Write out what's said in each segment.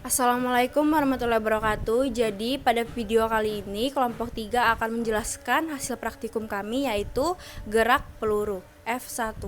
Assalamualaikum warahmatullahi wabarakatuh. Jadi pada video kali ini kelompok 3 akan menjelaskan hasil praktikum kami, yaitu gerak peluru F1.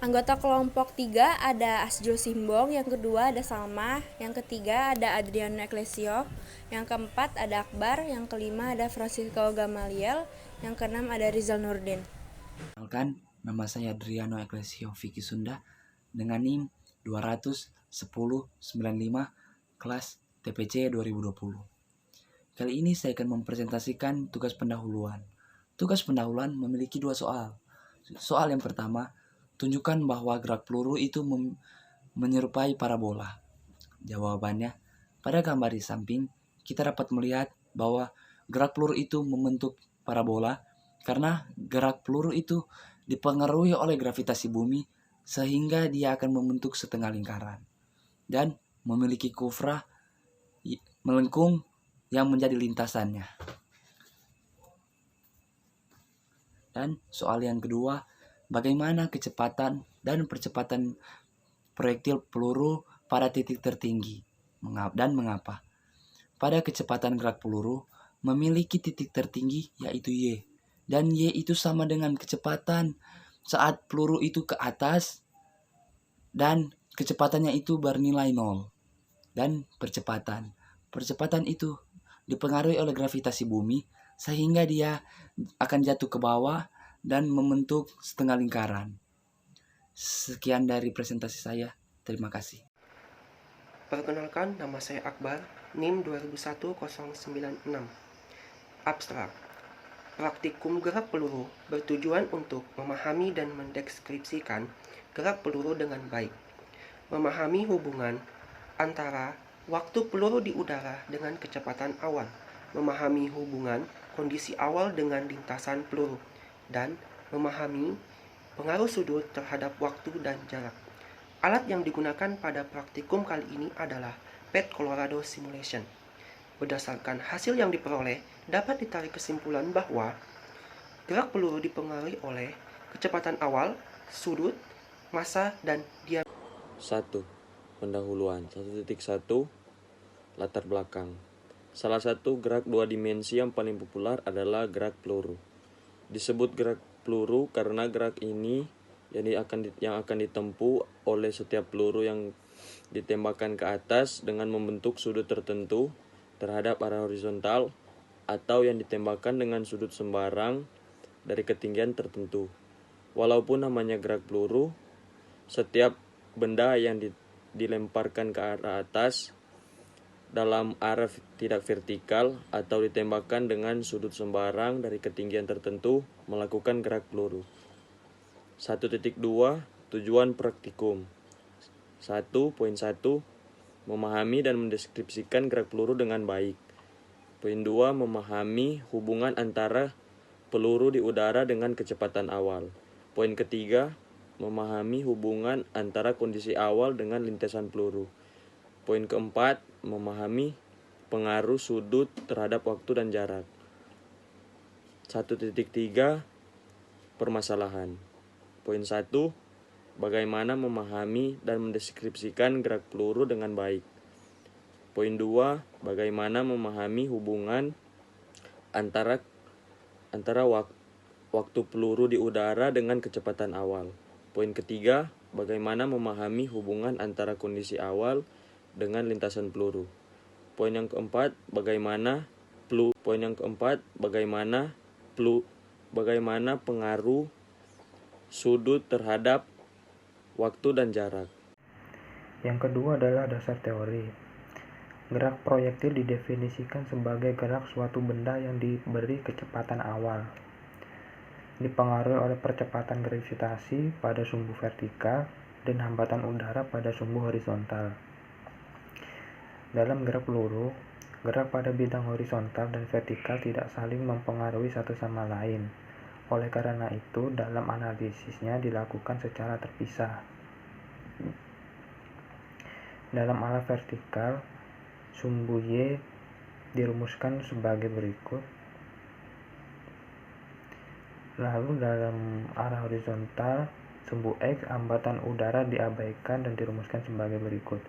Anggota kelompok 3 ada Asjul Simbong, yang kedua ada Salma, yang ketiga ada Adriano Eklesio, yang keempat ada Akbar, yang kelima ada Francisco Gamaliel, yang keenam ada Rizal Nurdin. Perkenalkan, nama saya Adriano Eklesio Vicky Sunda dengan NIM 21095 kelas TPC 2020. Kali ini saya akan mempresentasikan tugas pendahuluan. Tugas pendahuluan memiliki dua soal. Soal yang pertama, tunjukkan bahwa gerak peluru itu menyerupai parabola. Jawabannya, pada gambar di samping kita dapat melihat bahwa gerak peluru itu membentuk parabola karena gerak peluru itu dipengaruhi oleh gravitasi bumi sehingga dia akan membentuk setengah lingkaran dan memiliki kufrah melengkung yang menjadi lintasannya. Dan soal yang kedua, bagaimana kecepatan dan percepatan proyektil peluru pada titik tertinggi dan mengapa? Pada kecepatan gerak peluru memiliki titik tertinggi yaitu Y, dan Y itu sama dengan kecepatan saat peluru itu ke atas dan kecepatannya itu bernilai 0. Dan percepatan itu dipengaruhi oleh gravitasi bumi sehingga dia akan jatuh ke bawah dan membentuk setengah lingkaran. Sekian dari presentasi saya. Terima kasih. Perkenalkan, nama saya Akbar, NIM 201096. Abstrak. Praktikum gerak peluru bertujuan untuk memahami dan mendeskripsikan gerak peluru dengan baik. Memahami hubungan antara waktu peluru di udara dengan kecepatan awal. Memahami hubungan kondisi awal dengan lintasan peluru. Dan memahami pengaruh sudut terhadap waktu dan jarak. Alat yang digunakan pada praktikum kali ini adalah PET Colorado Simulation. Berdasarkan hasil yang diperoleh, dapat ditarik kesimpulan bahwa gerak peluru dipengaruhi oleh kecepatan awal, sudut, massa, dan diameter. 1. Pendahuluan 1.1 Latar belakang. Salah satu gerak dua dimensi yang paling populer adalah gerak peluru. Disebut gerak peluru karena gerak ini yang akan ditempuh oleh setiap peluru yang ditembakkan ke atas dengan membentuk sudut tertentu terhadap arah horizontal atau yang ditembakkan dengan sudut sembarang dari ketinggian tertentu. Walaupun namanya gerak peluru, setiap benda yang dilemparkan ke arah atas dalam arah tidak vertikal atau ditembakkan dengan sudut sembarang dari ketinggian tertentu melakukan gerak peluru. 1.2 Tujuan praktikum. 1.1 Memahami dan mendeskripsikan gerak peluru dengan baik. Poin 2 Memahami hubungan antara peluru di udara dengan kecepatan awal. Poin ketiga memahami hubungan antara kondisi awal dengan lintasan peluru. Poin keempat, memahami pengaruh sudut terhadap waktu dan jarak. 1.3 Permasalahan. Poin 1, bagaimana memahami dan mendeskripsikan gerak peluru dengan baik. Poin 2, bagaimana memahami hubungan antara waktu peluru di udara dengan kecepatan awal. Poin ketiga, bagaimana memahami hubungan antara kondisi awal dengan lintasan peluru. Poin yang keempat, bagaimana pengaruh sudut terhadap waktu dan jarak. Yang kedua adalah dasar teori. Gerak proyektil didefinisikan sebagai gerak suatu benda yang diberi kecepatan awal, dipengaruhi oleh percepatan gravitasi pada sumbu vertikal dan hambatan udara pada sumbu horizontal. Dalam gerak peluru, gerak pada bidang horizontal dan vertikal tidak saling mempengaruhi satu sama lain. Oleh karena itu, dalam analisisnya dilakukan secara terpisah. Dalam arah vertikal, sumbu Y dirumuskan sebagai berikut. Lalu dalam arah horizontal, sumbu X hambatan udara diabaikan dan dirumuskan sebagai berikut.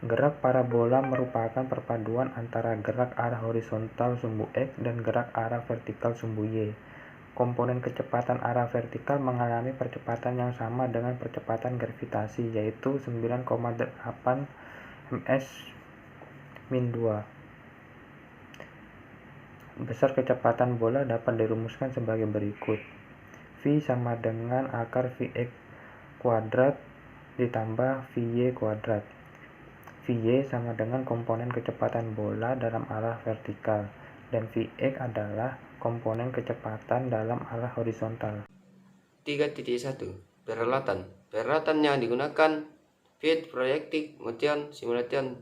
Gerak parabola merupakan perpaduan antara gerak arah horizontal sumbu X dan gerak arah vertikal sumbu Y. Komponen kecepatan arah vertikal mengalami percepatan yang sama dengan percepatan gravitasi, yaitu 9,8 ms-2. Besar kecepatan bola dapat dirumuskan sebagai berikut. V sama dengan akar Vx kuadrat ditambah Vy kuadrat. Vy sama dengan komponen kecepatan bola dalam arah vertikal, dan Vx adalah komponen kecepatan dalam arah horizontal. 3.1 Peralatan. Peralatan yang digunakan Fit Proyektik Motion Simulation.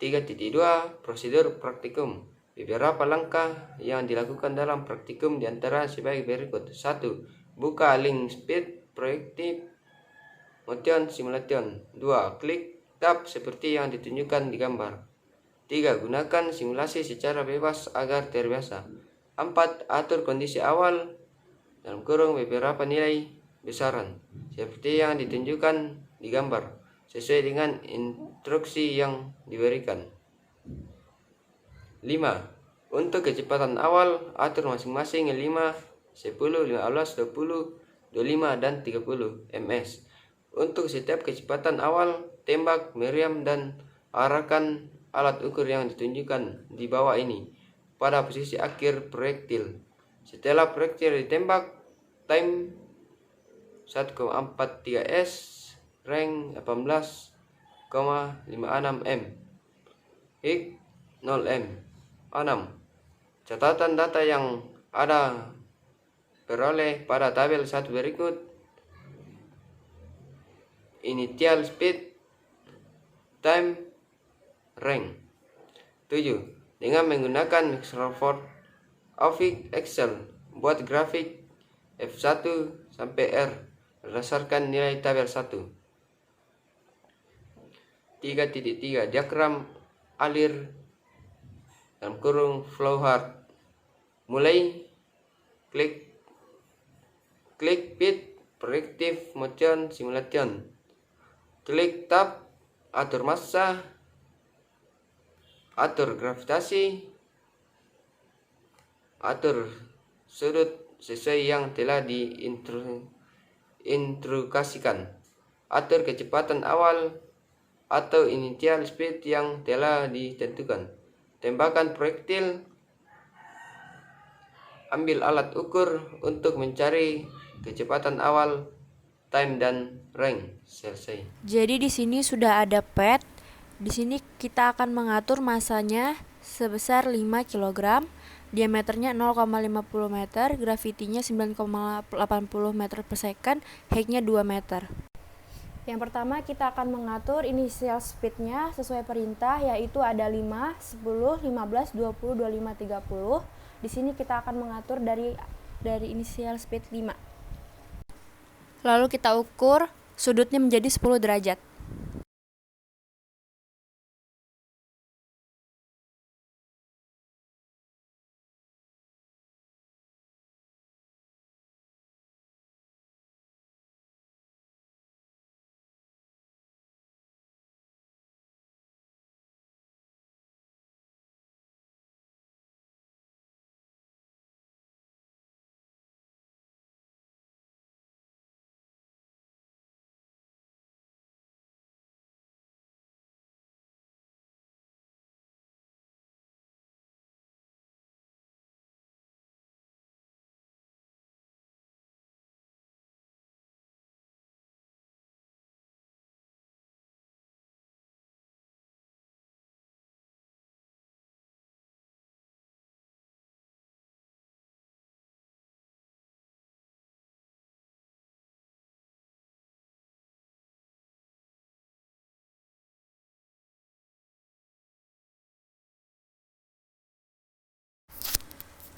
3.2 Prosedur praktikum. Beberapa langkah yang dilakukan dalam praktikum diantara sebagai berikut. 1. Buka link Speed Proyektif Motion Simulation. 2. Klik tab seperti yang ditunjukkan di gambar. 3. Gunakan simulasi secara bebas agar terbiasa. 4. Atur kondisi awal dalam kurung beberapa nilai besaran seperti yang ditunjukkan di gambar sesuai dengan instruksi yang diberikan. 5. Untuk kecepatan awal, atur masing-masing 5, 10, 15, 20, 25, dan 30 ms. Untuk setiap kecepatan awal, tembak, meriam, dan arahkan alat ukur yang ditunjukkan di bawah ini pada posisi akhir proyektil. Setelah proyektil ditembak, time 1,43 s, rank 18,56 m, hik 0 m. 6. Catatan data yang ada peroleh pada tabel 1 berikut. Initial speed, time, rank. 7. Dengan menggunakan Microsoft Office Excel, buat grafik F1 sampai R berdasarkan nilai tabel 1. 3.3 Diagram alir dalam kurung flowchart. Mulai klik Fit Proyektif Motion Simulation. Klik tab, atur massa, atur gravitasi, atur sudut sesuai yang telah diinstruksikan. Atur kecepatan awal atau initial speed yang telah ditentukan. Tembakan proyektil. Ambil alat ukur untuk mencari kecepatan awal, time, dan rank. Selesai. Jadi di sini sudah ada pad. Di sini kita akan mengatur masanya sebesar 5 kg, diameternya 0,50 meter, gravitinya 9,80 meter per second, height-nya 2 meter. Yang pertama kita akan mengatur initial speed-nya sesuai perintah, yaitu ada 5, 10, 15, 20, 25, 30. Di sini kita akan mengatur dari initial speed 5. Lalu kita ukur sudutnya menjadi 10 derajat.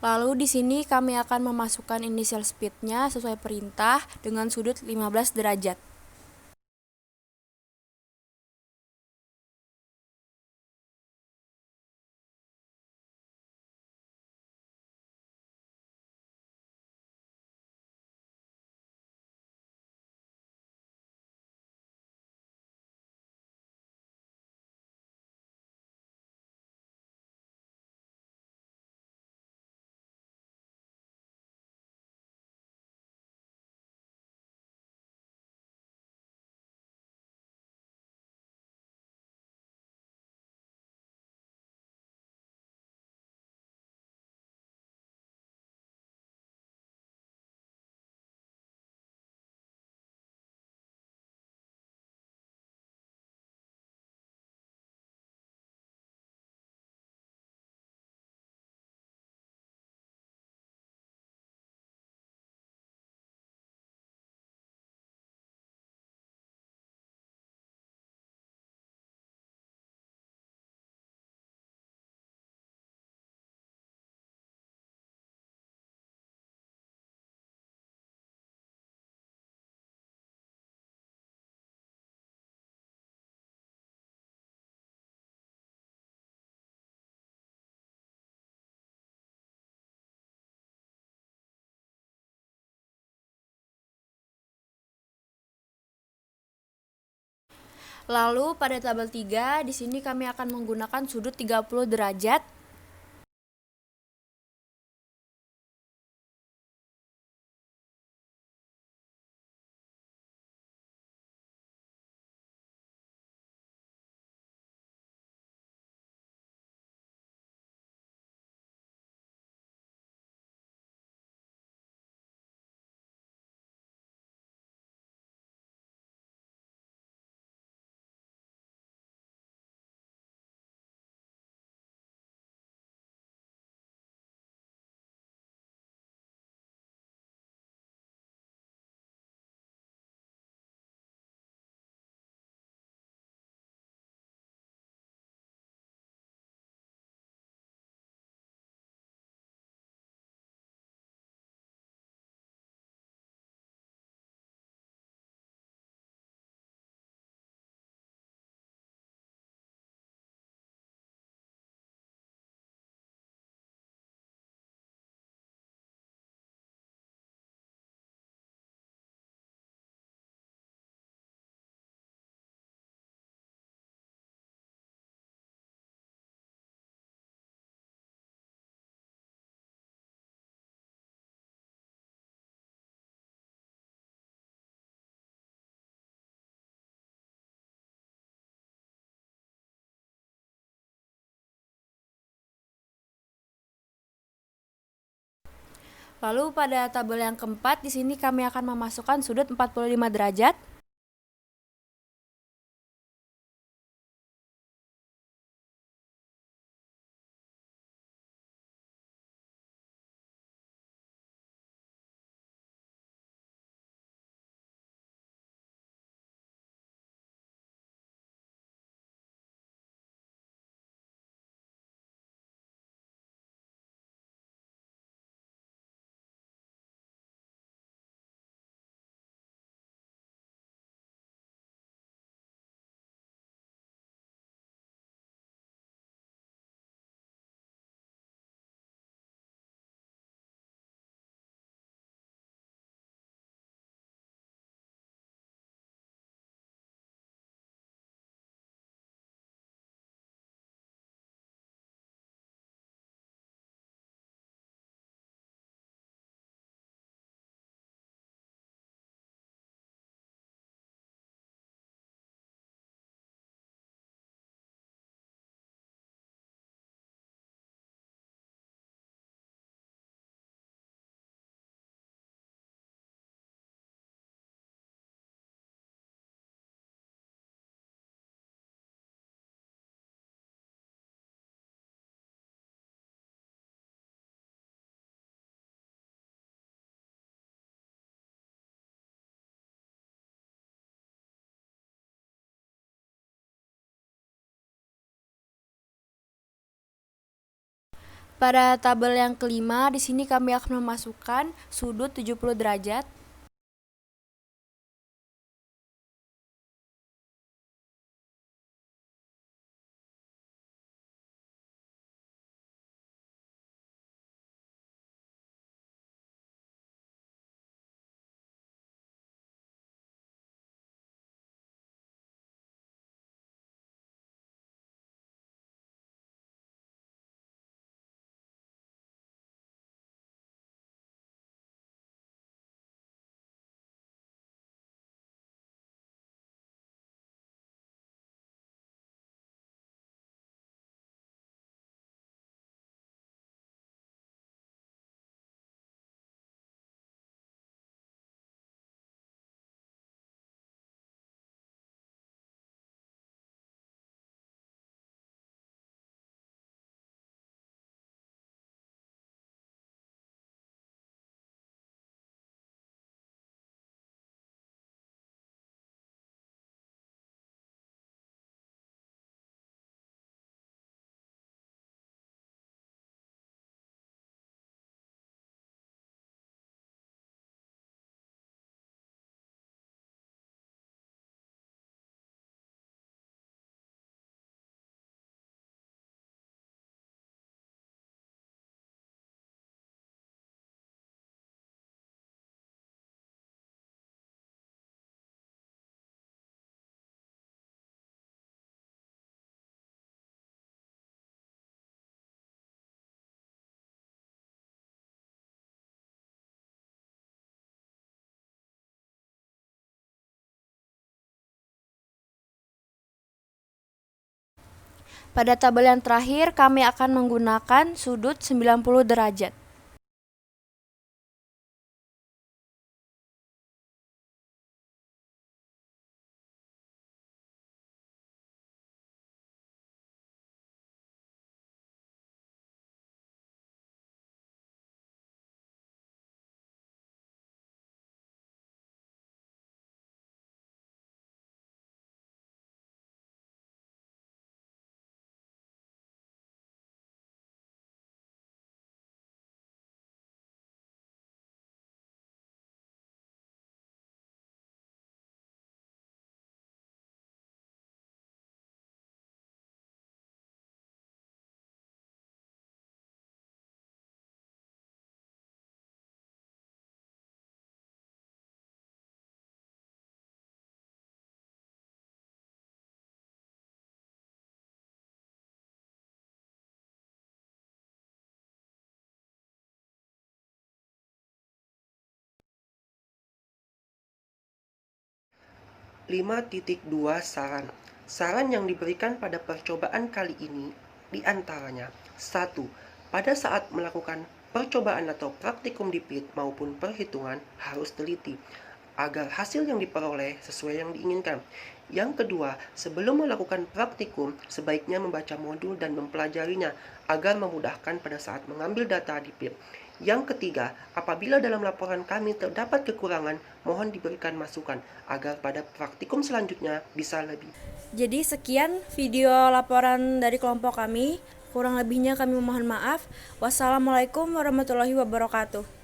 Lalu di sini kami akan memasukkan initial speed-nya sesuai perintah dengan sudut 15 derajat. Lalu pada tabel 3, di sini kami akan menggunakan sudut 30 derajat. Lalu pada tabel yang keempat, di sini kami akan memasukkan sudut 45 derajat. Pada tabel yang kelima, di sini kami akan memasukkan sudut 70 derajat. Pada tabel yang terakhir, kami akan menggunakan sudut 90 derajat. Saran. Saran yang diberikan pada percobaan kali ini diantaranya 1. Pada saat melakukan percobaan atau praktikum diplit maupun perhitungan harus teliti agar hasil yang diperoleh sesuai yang diinginkan. Yang kedua, sebelum melakukan praktikum, sebaiknya membaca modul dan mempelajarinya agar memudahkan pada saat mengambil data di PIP. Yang ketiga, apabila dalam laporan kami terdapat kekurangan, mohon diberikan masukan agar pada praktikum selanjutnya bisa lebih. Jadi sekian video laporan dari kelompok kami. Kurang lebihnya kami mohon maaf. Wassalamualaikum warahmatullahi wabarakatuh.